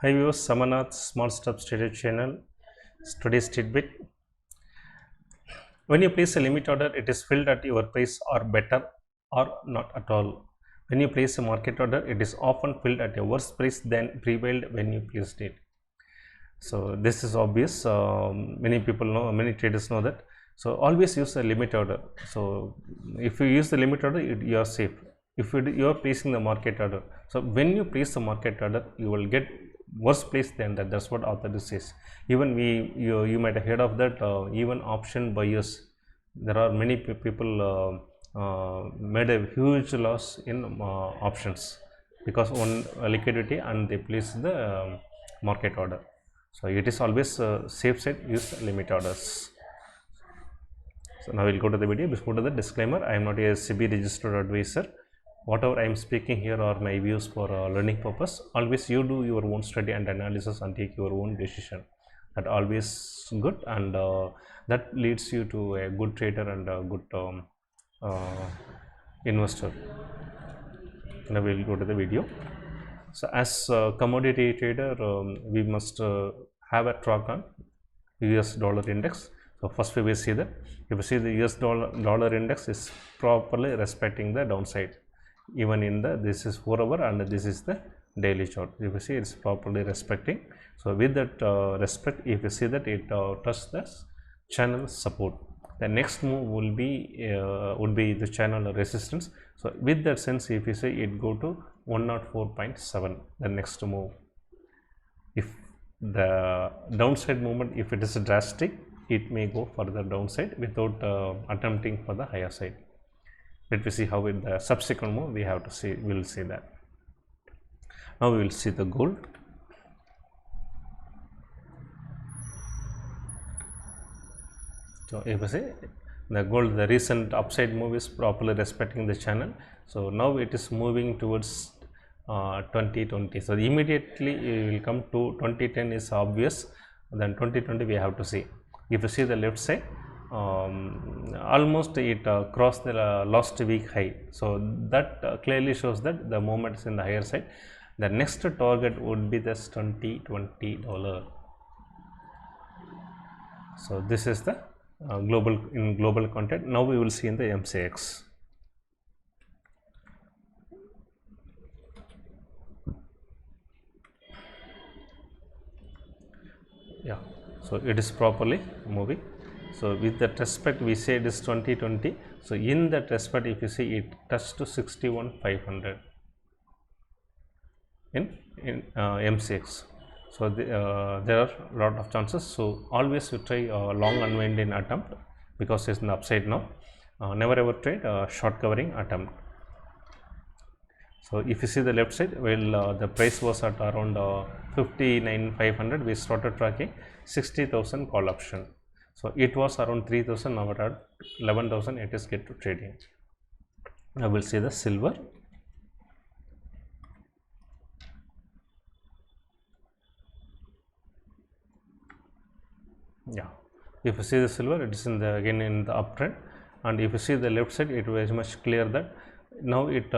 Hi viewers, Samanath Small Steps Trader channel. Today's tidbit. When you place a limit order, it is filled at your price or better or not at all. When you place a market order, it is often filled at a worse price than prevailed when you placed it. So this is obvious. Many people know, many traders know that. So always use a limit order. So if you use the limit order, you are safe. If you are placing the market order, so when you place the market order, you will get worse place than that. That's what author says. Even you might have heard of that. Even option buyers, there are many people made a huge loss in options because on liquidity and they place the market order. So it is always safe side, use limit orders. So now we'll go to the video. Before the disclaimer, I am not a SEBI registered advisor. Whatever I am speaking here are my views for learning purpose. Always you do your own study and analysis and take your own decision. That always good, and that leads you to a good trader and a good investor. Now we will go to the video. So as a commodity trader, we must have a track on US dollar index. So first we will see that if you see the US dollar index is properly respecting the downside, even in the this is 4 hour and this is the daily chart. If you see it's properly respecting. So with that respect, if you see that it touches the channel support, the next move will be would be the channel resistance. So with that sense, if you say it go to 104.7, the next move, if the downside movement, if it is drastic, it may go further downside without attempting for the higher side. Let me see how in the subsequent move we have to see. We will see that. Now we will see the gold. So if you see the gold, the recent upside move is properly respecting the channel. So now it is moving towards 2020. So immediately it will come to 2010 is obvious. Then 2020 we have to see. If you see the left side, almost it crossed the last week high. So that clearly shows that the movement is in the higher side. The next target would be this $2020. So this is the global content. Now we will see in the MCX. Yeah, so it is properly moving. So with that respect, we say it is 2020. So in that respect, if you see it touched to 61,500 in MCX. So there are a lot of chances. So always you try long unwinding attempt because it's in the upside now. Never ever trade short covering attempt. So if you see the left side, well, the price was at around 59,500. We started tracking 60,000 call option. So it was around 3,000. Now at 11,000 it is get to trading. I will see the silver. Yeah, if you see the silver, it is in the again in the uptrend, and if you see the left side, it was much clear that now it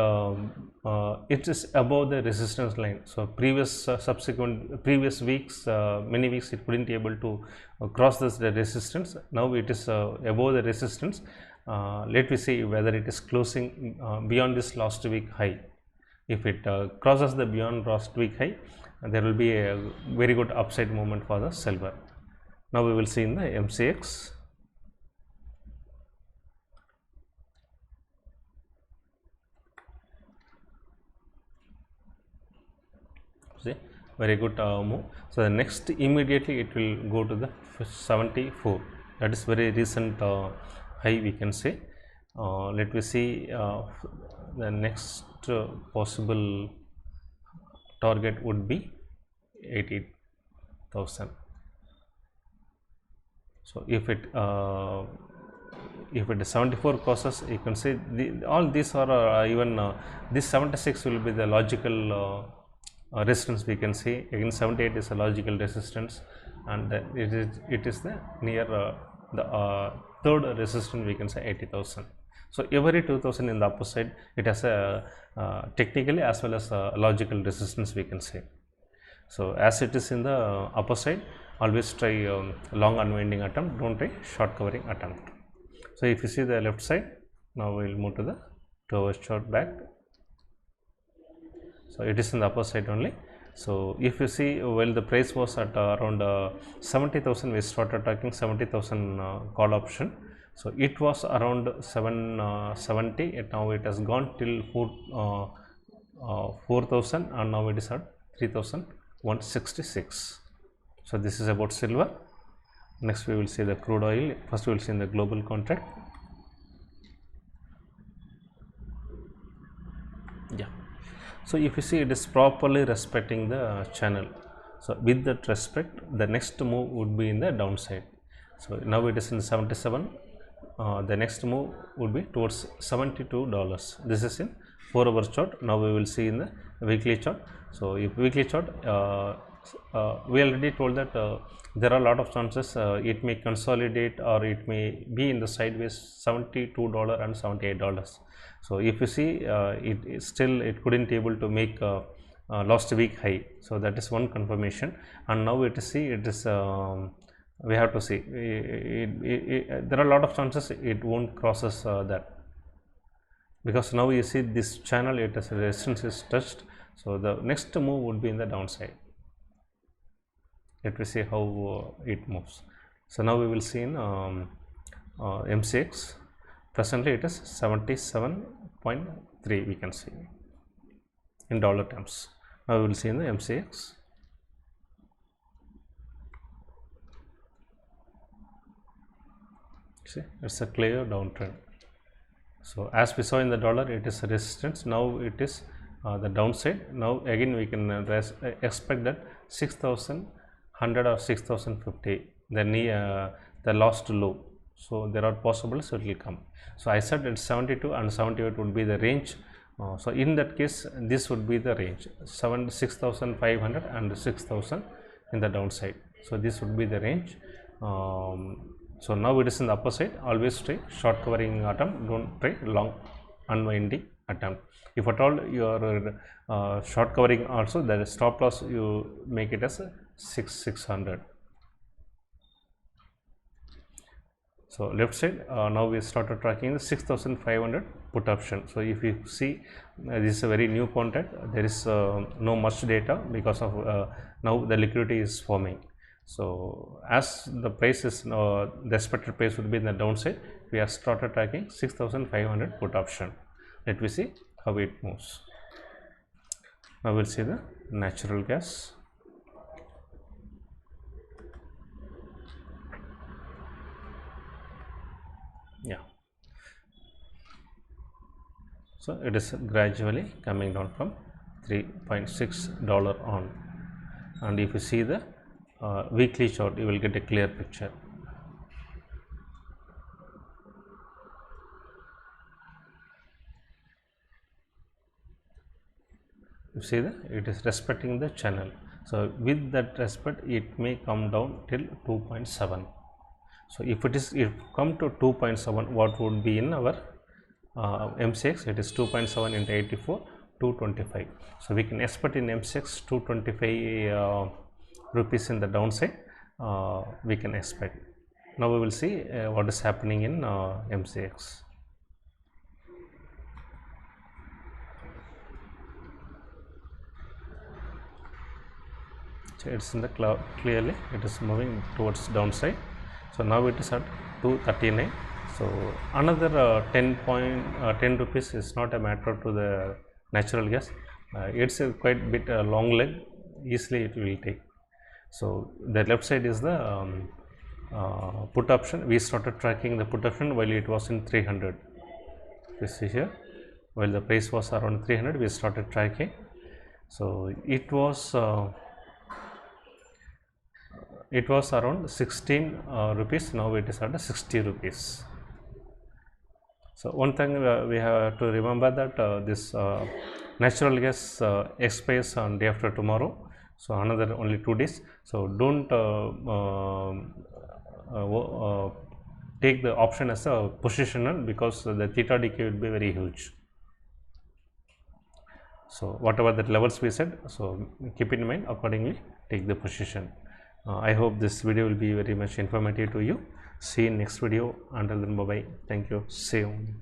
is above the resistance line. So previous weeks, many weeks it couldn't be able to cross this the resistance. Now it is above the resistance. Let me see whether it is closing beyond this last week high. If it crosses the beyond last week high, there will be a very good upside movement for the silver. Now we will see in the MCX. See, very good move. So the next immediately it will go to the 74. That is very recent high, we can say. Let me see the next possible target would be 80,000. So if it is 74 crosses, you can say all these are even this 76 will be the logical resistance, we can say. Again 78 is a logical resistance, and it is the near the third resistance, we can say 80,000. So every 2,000 in the upper side, it has a technically as well as a logical resistance, we can say. So as it is in the upper side, always try long unwinding attempt, don't try short covering attempt. So if you see the left side, now we will move to the 2 hours chart back. So it is in the upper side only. So if you see, while the price was at around 70,000, we started tracking 70,000 call option. So it was around 770, and now it has gone till 4,000, and now it is at 3,166. So this is about silver. Next we will see the crude oil. First we will see in the global contract. Yeah. So if you see, it is properly respecting the channel. So with that respect, the next move would be in the downside. So now it is in 77. The next move would be towards $72. This is in 4 hour chart. Now we will see in the weekly chart. So if weekly chart, we already told that there are a lot of chances it may consolidate, or it may be in the sideways $72 and $78. So if you see, it still it couldn't able to make last week high. So that is one confirmation. And now it is, see, it is we have to see, there are a lot of chances it won't crosses that, because now you see this channel, it has resistance is touched. So the next move would be in the downside. Let me see how it moves. So now we will see in MCX. Presently it is 77.3, we can see in dollar terms. Now we will see in the MCX. See, it's a clear downtrend. So as we saw in the dollar, it is resistance. Now it is the downside. Now again we can expect that 6,100 or 6,050, the last low. So there are possibilities it will come. So I said it's 72 and 78 would be the range. So in that case, this would be the range, 6,500 and 6,000 in the downside. So this would be the range. So now it is in the upper side. Always try short covering attempt, don't try long unwinding attempt. If at all you are short covering also, the stop loss you make it as 600. So left side, now we started tracking the 6,500 put option. So if you see, this is a very new contract. There is no much data, because of now the liquidity is forming. So as the price is the expected price would be in the downside, we have started tracking 6,500 put option. Let me see how it moves. Now we'll see the natural gas. Yeah. So it is gradually coming down from $3.6 on, and if you see the weekly chart, you will get a clear picture. You see that it is respecting the channel. So with that respect, it may come down till 2.7. So if come to 2.7, what would be in our MCX? It is 2.7 into 84, 225. So we can expect in MCX 225 rupees in the downside. We can expect. Now we will see what is happening in MCX. So it's in the cloud, clearly it is moving towards downside. So now it is at 239. So another 10 rupees is not a matter to the natural gas. It's a quite bit long leg, easily it will take. So the left side is the put option. We started tracking the put option while it was in 300. You see here, while the price was around 300, we started tracking. So it was around 16 rupees. Now it is at 60 rupees. So one thing we have to remember that this natural gas expires on day after tomorrow. So another only 2 days. So don't take the option as a positional, because the theta decay will be very huge. So whatever the levels we said, so keep in mind, accordingly take the position. I hope this video will be very much informative to you. See you in next video. Until then, bye bye. Thank you. See you.